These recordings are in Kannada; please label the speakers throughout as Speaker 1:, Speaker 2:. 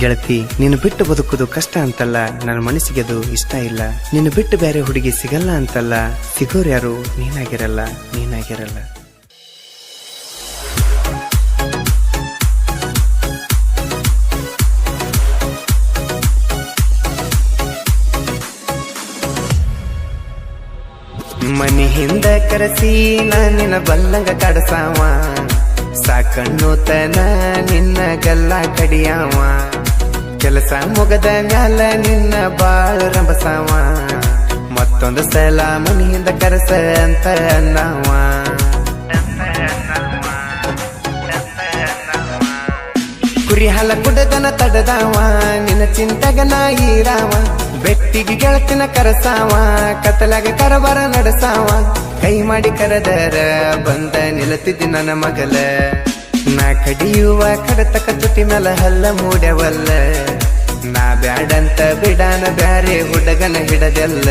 Speaker 1: ಗೆಳತಿ, ನೀನು ಬಿಟ್ಟು ಬದುಕುದು ಕಷ್ಟ ಅಂತಲ್ಲ, ನನ್ನ ಮನಸ್ಸಿಗೆ ಅದು ಇಷ್ಟ ಇಲ್ಲ. ನೀನು ಬಿಟ್ಟು ಬೇರೆ ಹುಡುಗಿ ಸಿಗಲ್ಲ ಅಂತಲ್ಲ, ಸಿಗೋರು ಯಾರು ನೀನಾಗಿರಲ್ಲ. ಮನಿ ಹಿಂದ ಕರೆಸಿ ನಿನ್ನ ಬಲ್ಲಂಗ ಕಡಸಾವ, ಸಾಕಣ್ಣುತನ ನಿನ್ನ ಗಲ್ಲ ಕಡಿಯಾವ, ಕೆಲಸ ಮುಗದ ಮ್ಯಾಲ ನಿನ್ನ ಬಾಳ ರಂಬಸಾವ, ಮತ್ತೊಂದು ಸಲ ಮನಿ ಹಿಂದ ಕರೆಸ ಅಂತ ಅನ್ನವ. ಕುರಿ ಹಾಲ ಕುಡದನ ತಡದಾವ, ನಿನ್ನ ಚಿಂತಗನ ಈರಾವ, ಬೆಟ್ಟಿಗೆ ಗೆಳತಿನ ಕರಸಾವ, ಕತ್ತಲಾಗ ಕರಬರ ನಡೆಸಾವ, ಕೈ ಮಾಡಿ ಕರೆದರ ಬಂದ ನಿಲತಿದ್ದಿ ನನ್ನ ಮಗಲ, ನಾ ಕಡಿಯುವ ಕಡತಕ ತುಟಿ ಮೇಲೆ ಹಲ್ಲ ಮೂಡ್ಯವಲ್ಲ, ನಾ ಬ್ಯಾಡಂತ ಬಿಡಾನ ಬ್ಯಾರೆ ಹುಡುಗನ ಹಿಡದಲ್ಲ.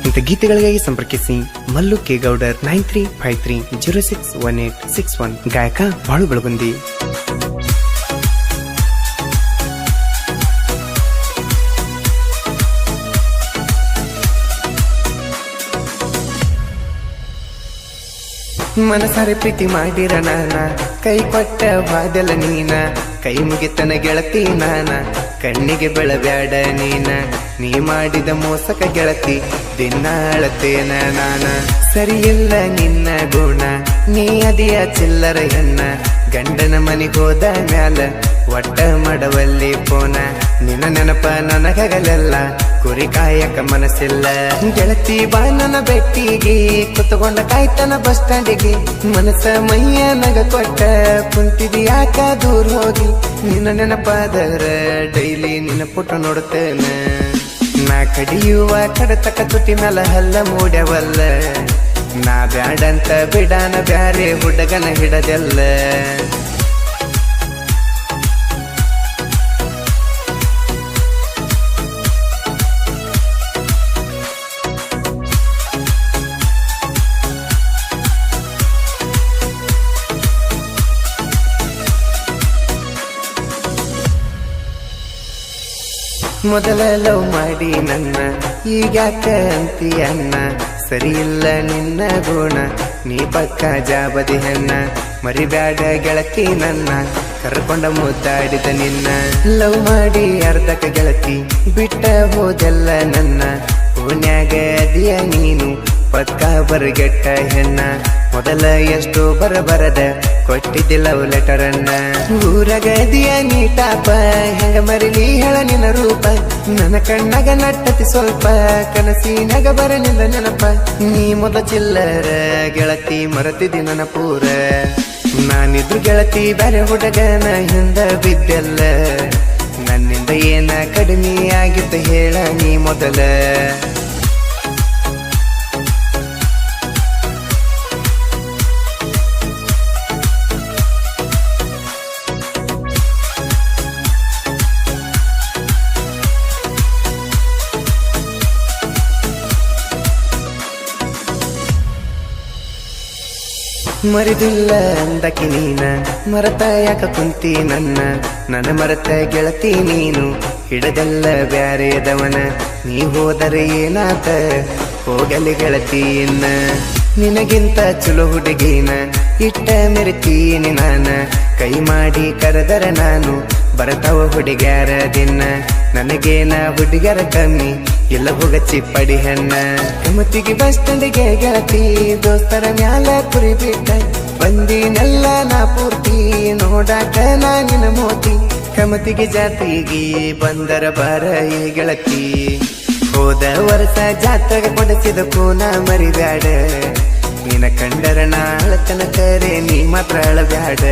Speaker 1: ಇಂಥ ಗೀತೆಗಳಿಗಾಗಿ ಸಂಪರ್ಕಿಸಿ ಮಲ್ಲು ಕೆ ಗೌಡರ್ 9353061861. ಗಾಯಕ ಬಾಳು ಬೆಳಗುಂದಿ. ಮನಸಾರೆ ಪ್ರೀತಿ ಮಾಡಿರ ನಾನ, ಕೈ ಕೊಟ್ಟ ಬಾದಲ ನೀನ, ಕೈ ಮುಗಿತನ ಗೆಳತಿ ನಾನ, ಕಣ್ಣಿಗೆ ಬೆಳಬ್ಯಾಡ ನೀನ, ನೀ ಮಾಡಿದ ಮೋಸಕ ಗೆಳತಿ ದಿನ ಅಳತೇನ ನಾನ. ಸರಿಯಿಲ್ಲ ನಿನ್ನ ಗುಣ, ನೀ ಅದಿಯ ಚಿಲ್ಲರ ಹೆಣ್ಣ, ಗಂಡನ ಮನಿಗೋದ ಮ್ಯಾಲ ಒಟ್ಟ ಮಾಡವಲ್ಲಿ ಪೋನ, ನಿನ್ನ ನೆನಪ ನನಗಗಲೆಲ್ಲ ಕುರಿ ಕಾಯಕ ಮನಸ್ಸಿಲ್ಲ. ಗೆಳತಿ ಬಾ ನನ್ನ ಬೆಟ್ಟಿಗೆ, ಕುತ್ಕೊಂಡ ಕಾಯ್ತನ ಬಸ್ ಸ್ಟ್ಯಾಂಡಿಗೆ, ಮನಸ್ಸ ಮೈಯ ನಗ ಕೊಟ್ಟ ಕುಂತಿದಿ ಯಾಕ ದೂರ ಹೋಗಿ, ನಿನ್ನ ನೆನಪಾದರ ಡೈಲಿ ನಿನ್ನ ಪುಟ ನೋಡುತ್ತೇನೆ, ನಾ ಕಡಿಯುವ ಕಡತಕ ತುಟಿ ಮ್ಯಾಲ ಹಲ್ಲ ಮೂಡ್ಯವಲ್ಲ, ನಾ ಬ್ಯಾಡಂತ ಬಿಡಾನ ಬ್ಯಾರೆ ಹುಡುಗನ ಹಿಡದೆಲ್ಲ. ಮೊದಲ ಲವ್ ಮಾಡಿ ನನ್ನ ಈಗ್ಯಾಕ ಅಂತೀಯನ್ನ, ಸರಿಯಿಲ್ಲ ನಿನ್ನ ಗುಣ, ನೀ ಪಕ್ಕ ಜಾಬದಿ ಹೆಣ್ಣ, ಮರಿಬ್ಯಾಡ ಗೆಳತಿ ನನ್ನ ಕರ್ಕೊಂಡ ಮುದ್ದಾಡಿದ ನಿನ್ನ. ಲವ್ ಮಾಡಿ ಅರ್ಧಕ ಗೆಳತಿ ಬಿಟ್ಟ ಹೋದೆಲ್ಲ ನನ್ನ, ಓನ್ಯಾಗ ಅದಿಯ ನೀನು ಪಕ್ಕ ಬರಗೆಟ್ಟ ಹೆಣ್ಣ, ಮೊದಲ ಎಷ್ಟು ಬರಬರದ ಕೊಟ್ಟಿದ್ದಿ ಲವ್ ಲೆಟರನ್ನ. ಊರಗ ಅದಿಯ ನೀ ಟಾಪ, ಹೆಂಗ ಮರಿಲಿ ಹೇಳ ನಿನ್ನ ರೂಪ, ನನ್ನ ಕಣ್ಣಾಗ ನಟ್ಟತಿ ಸ್ವಲ್ಪ, ಕನಸಿನಾಗ ಬರಲಿಲ್ಲ ನೆನಪ, ನೀ ಮೊದ ಚಿಲ್ಲರ ಗೆಳತಿ ಮರತಿದ್ದಿ ನನ್ನ ಪೂರ, ನಾನಿದ್ರು ಗೆಳತಿ ಬ್ಯಾರೆ ಹುಡುಗನ ಹಿಂದ ಬಿದ್ದೆಲ್ಲ, ನನ್ನಿಂದ ಏನ ಕಡಿಮೆ ಆಗಿತ್ತು ಹೇಳ ನೀ ಮೊದಲ. ಮರಿದಿಲ್ಲ ಅಂದಕಿ ನೀನ, ಮರತ ಯಾಕ ಕುಂತಿ ನನ್ನ ಮರತ ಗೆಳತಿ ನೀನು, ಹಿಡದೆಲ್ಲ ಬ್ಯಾರೆದವನ, ನೀ ಹೋದರೆ ಏನಾತ ಹೋಗಲಿ ಗೆಳತಿ ಇನ್ನ, ನಿನಗಿಂತ ಚಲೋ ಹುಡುಗಿನ ಇಟ್ಟ ಮೆರಿತೀನಿ ನಾನ, ಕೈ ಮಾಡಿ ಕರೆದರ ನಾನು ಬರತಾವ ಹುಡುಗ್ಯಾರ ದಿನ, ನನಗೇನ ಹುಡುಗ್ಯಾರ ಕಮ್ಮಿ ಇಲ್ಲ ಹೋಗ ಚಿಪ್ಪಡಿ ಹೆಣ್ಣ. ಕಮತಿಗೆ ಬಸ್ ಸ್ಟ್ಯಾಂಡಿಗೆ ಗೆಳತಿ ದೋಸ್ತರ ಮ್ಯಾಲ ಕುರಿ ಬಿಟ್ಟ, ಬಂದಿನೆಲ್ಲ ನಾ ಪೂರ್ತಿ ನೋಡಾಕ ನಾ ನಿನ್ನ ಮೋತಿ, ಕಮತಿಗೆ ಜಾತಿಗೆ ಬಂದರ ಬಾರ ಈ ಗೆಳತಿ, ಹೋದ ವರ್ಷ ಜಾತ್ರೆಗೆ ಕೊಡಿಸಿದ ಕೂನ ಮರಿಬ್ಯಾಡ, ನಿನ್ನ ಕಂಡರ ನಾಳ ತನಕರೆ ನೀ ಮಾತ್ರ ಅಳಬ್ಯಾಡ.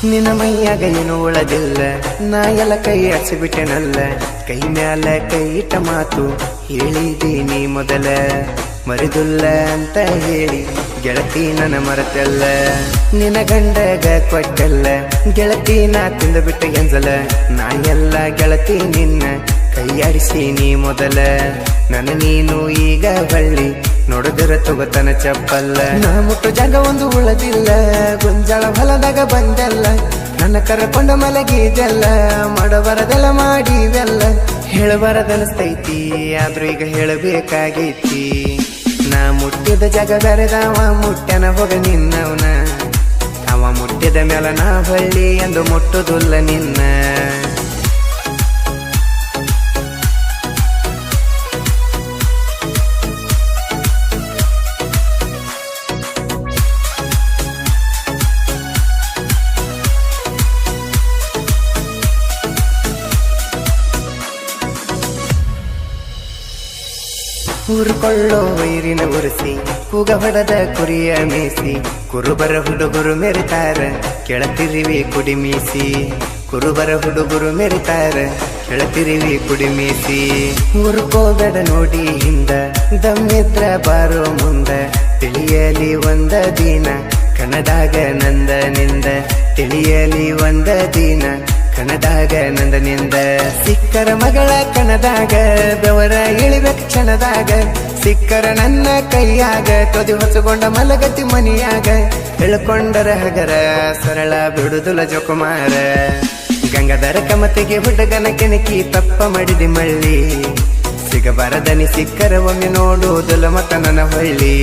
Speaker 1: ನಿನ್ನ ಮೈಯಾಗ ಏನು ಉಳದಿಲ್ಲ, ನಾ ಎಲ್ಲ ಕೈ ಹಚ್ಚಿಬಿಟ್ಟೆನಲ್ಲ, ಕೈ ಮ್ಯಾಲ ಕೈ ಇಟ್ಟ ಮಾತು ಹೇಳಿದೀನಿ ಮೊದಲ, ಮರಿದುಲ್ಲ ಅಂತ ಹೇಳಿ ಗೆಳತಿ ನನ್ನ ಮರೆತಲ್ಲ. ನಿನ್ನ ಗಂಡಗ ಕೊಟ್ಟಲ್ಲ ಗೆಳತಿ ನಾ ತಿಂದು ಬಿಟ್ಟ ಎಂಜಲ. ನಾ ಎಲ್ಲ ಗೆಳತಿ ನಿನ್ನ ಕೈಯಾಡಿಸಿ ನೀ ಮೊದಲ. ನನ್ನ ನೀನು ಈಗ ಬಳ್ಳಿ ನೋಡಿದ್ರ ತಗೋತನ ಚಪ್ಪಲ್ಲ. ನಾ ಮುಟ್ಟು ಜಾಗ ಒಂದು ಉಳದಿಲ್ಲ, ಗುಂಜಾಳ ಹೊಲದಾಗ ಬಂದಲ್ಲ. ನನ್ನ ಕರ್ಕೊಂಡ ಮಲಗಿದೆಲ್ಲ, ಮಾಡಬಾರದೆಲ್ಲ ಮಾಡಿವೆಲ್ಲ. ಹೇಳಬಾರದನಿಸ್ತೈತಿ ಆದ್ರೂ ಈಗ ಹೇಳಬೇಕಾಗೈತಿ. ನಾ ಮುಟ್ಟಿದ ಜಾಗ ಬೆರೆದವ ಮುಟ್ಟ್ಯನ ಹೋಗ ನಿನ್ನವನ. ಅವ ಮುಟ್ಟಿದ ಮೇಲ ನಾ ಬಳ್ಳಿ ಎಂದು ಮುಟ್ಟುದಿಲ್ಲ ನಿನ್ನ. ಊರ್ಕೊಳ್ಳೋ ವೈರಿನ ಉರಿಸಿ ಕೂಗ ಹೊಡೆದ ಕುರಿಯ ಮೇಸಿ. ಕುರುಬರ ಹುಡುಗರು ಮೆರಿತಾರ ಕೆಳತಿರಿವಿ ಕುಡಿ ಮೀಸಿ. ಕುರುಬರ ಹುಡುಗರು ಮೆರಿತಾರ ಕೆಳತಿರಿವಿ ಕುಡಿ ಮೀಸಿ. ಊರ್ಕೋಬೇಡ ನೋಡಿ ಹಿಂದ, ದಮ್ಮಿದ್ರ ಬಾರೋ ಮುಂದ. ತಿಳಿಯಲಿ ಒಂದ ದಿನ ಕಣದಾಗ ನಂದ ನಿಂದ. ತಿಳಿಯಲಿ ಒಂದ ದಿನ ಕಣದಾಗ ನಂದನಿಂದ. ಸಿಕ್ಕರ ಮಗಳ ಕಣದಾಗ ಬೆವರ ಇಳಿಬೇಕ ಕ್ಷಣದಾಗ. ಸಿಕ್ಕರ ನನ್ನ ಕೈಯಾಗ ತೊದಿ ಹೊಸಗೊಂಡ ಮಲಗತಿ ಮನಿಯಾಗ. ಹೇಳ್ಕೊಂಡರ ಹಗರ ಸರಳ ಬಿಡುದುಲ ಜೋಕುಮಾರ. ಗಂಗಾಧರ ಕಮತಿಗೆ ಹುಡುಗನ ಕೆಣಕಿ ತಪ್ಪ ಮಾಡಿದಿ ಮಳ್ಳಿ. ಸಿಗಬಾರದನಿ ಸಿಕ್ಕರ ಒಮ್ಮೆ ನೋಡುವುದುಲ ಮತ ನನ್ನ ಹೊಳ್ಳಿ.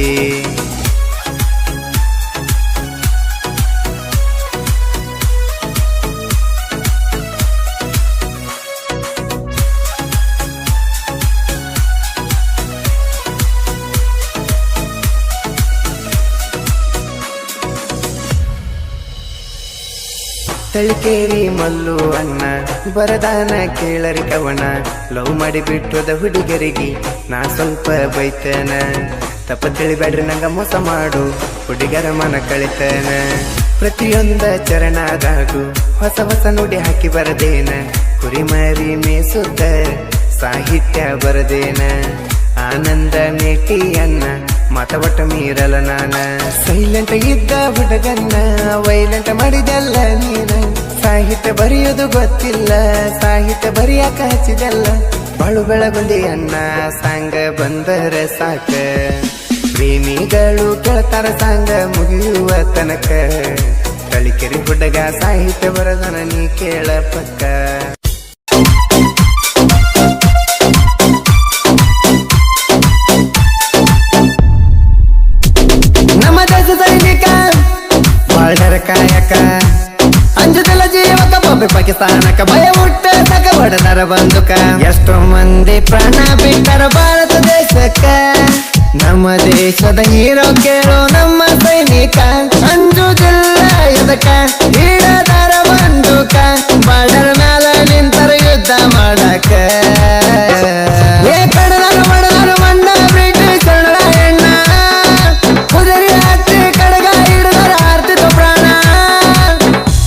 Speaker 1: ತಳಿಕೇರಿ ಮಲ್ಲು ಅಣ್ಣ ಬರದಾನ ಕೇಳರಿ ಕವನ. ಲವ್ ಮಾಡಿ ಬಿಟ್ಟುದ ಹುಡುಗರಿಗೆ ನಾ ಸ್ವಲ್ಪ ಬೈತೇನ. ತಪ್ಪ ತಿಳಿಬೇಡ್ರಿ ನಂಗ ಮೋಸ ಮಾಡು ಹುಡುಗರ ಮನ ಕಳಿತೇನ. ಪ್ರತಿಯೊಂದ ಚರಣದಾಗು ಹೊಸ ಹೊಸ ನುಡಿ ಹಾಕಿ ಬರದೇನ. ಕುರಿಮರಿ ಮೇಸುತ್ತ ಸಾಹಿತ್ಯ ಬರದೇನ. ಆನಂದ ಮೇಟಿಯನ್ನ ಮಾತ ಒಟ್ಟ ಮೀರಲ ನಾನ. ಸೈಲೆಂಟ್ ಇದ್ದ ಹುಡುಗನ್ನ ವೈಲೆಂಟ್ ಮಾಡಿದೆಲ್ಲ ನೀನ. ಸಾಹಿತ್ಯ ಬರೆಯೋದು ಗೊತ್ತಿಲ್ಲ ಸಾಹಿತ್ಯ ಬರೆಯಾಕ ಹಚ್ಚಿದೆಲ್ಲ. ಬಾಳು ಬೆಳಗುಂದಿ ಅನ್ನ ಸಾಂಗ ಬಂದರ ಸಾಕ. ಪ್ರೇಮಿಗಳು ಕೇಳ್ತಾರ ಸಾಂಗ ಮುಗಿಯುವ ತನಕ. ತಳಿಕೆರಿ ಹುಡುಗ ಸಾಹಿತ್ಯ ಬರದನ ನೀ ಕೇಳ ಪಕ್ಕ. ನಮ್ಮ ದೇಶ ಸೈನಿಕ ಬಾಳ್ನರ ಕಾಯಕ. ಅಂಜದಲ್ಲ ಜೀವಕ ಬೊಬ್ಬೆ ಪಾಕಿಸ್ತಾನಕ. ಭಯ ಹುಟ್ಟ ತಕ ಬಡದರ ಬಂದುಕ. ಎಷ್ಟೋ ಮಂದಿ ಪ್ರಾಣ ಬಿಟ್ಟರ ಭಾರತ ದೇಶಕ್ಕ. ನಮ್ಮ ದೇಶದ ಹೀರೋ ಕೇಳೋ ನಮ್ಮ ಸೈನಿಕ. ಅಂಜು